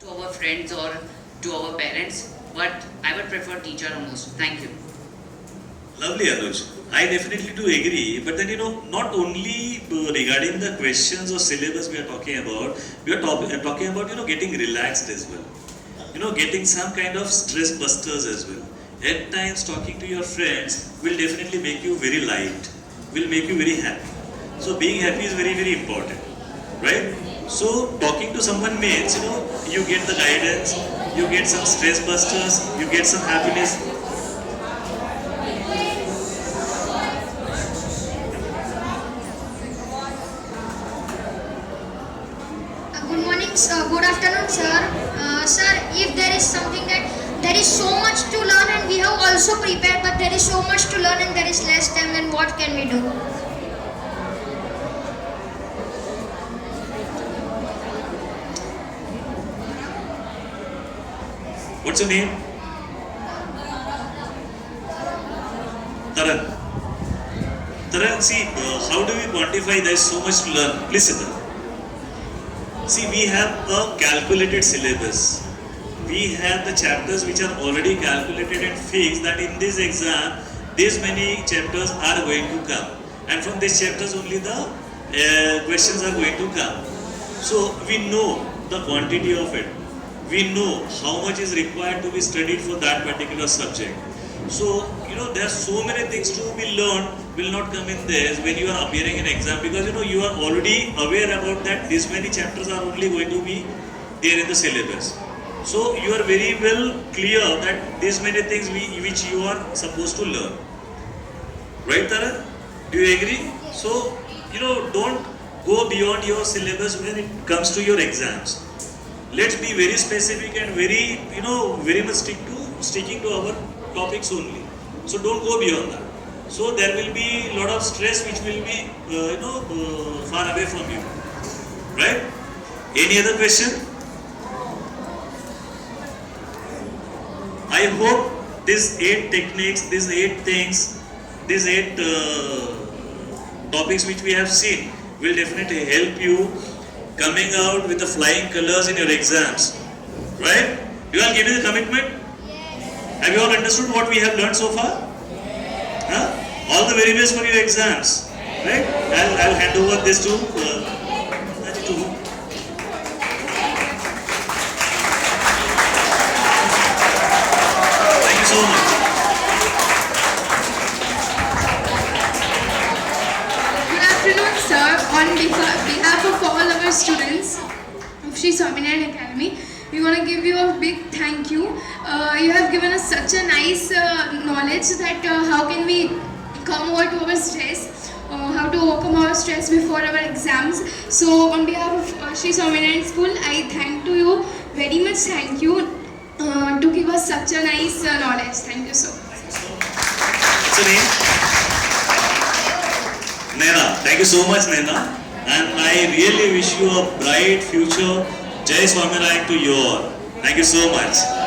to our friends or to our parents, but I would prefer teacher most. Thank you. Lovely, Anuj. I definitely do agree, but then not only regarding the questions or syllabus we are talking about, we are talking about getting relaxed as well. Getting some kind of stress busters as well. At times, talking to your friends will definitely make you very light, will make you very happy. So being happy is very very important, right? So talking to someone means you get the guidance, you get some stress busters, you get some happiness. Good morning, sir. Good afternoon, sir. Sir, if there is something that there is so much to learn and we have also prepared, but there is so much to learn and there is less time, then what can we do? What's your name? Taran. Taran, see, how do we quantify there is so much to learn? Please sit down. See, we have a calculated syllabus. We have the chapters which are already calculated and fixed that in this exam, these many chapters are going to come. And from these chapters only the questions are going to come. So, we know the quantity of it. We know how much is required to be studied for that particular subject. So, there are so many things to be learned will not come in this when you are appearing in exam, because you are already aware about that these many chapters are only going to be there in the syllabus. So, you are very well clear that these many things which you are supposed to learn. Right, Taran? Do you agree? So, don't go beyond your syllabus when it comes to your exams. Let's be very specific and very, very much sticking to our topics only. So don't go beyond that. So there will be a lot of stress which will be, far away from you. Right? Any other question? I hope these 8 techniques, these 8 things, these 8 topics which we have seen will definitely help you coming out with the flying colors in your exams. Right? You all give me the commitment? Have you all understood what we have learned so far? Huh? All the very best for your exams. Right? I'll hand over this to Thank you so much. Good afternoon, sir. On behalf of all our students of Sri Swaminarayan Academy, we want to give you a big thank you. You have given us such a nice knowledge that how can we come over to our stress, how to overcome our stress before our exams. So on behalf of Sri Swaminarayan School, I thank to you very much. Thank you to give us such a nice knowledge. Thank you so much. What's your name? Naina. Thank you so much, Naina. And I really wish you a bright future. Jai Swaminarayan to you all. Thank you so much.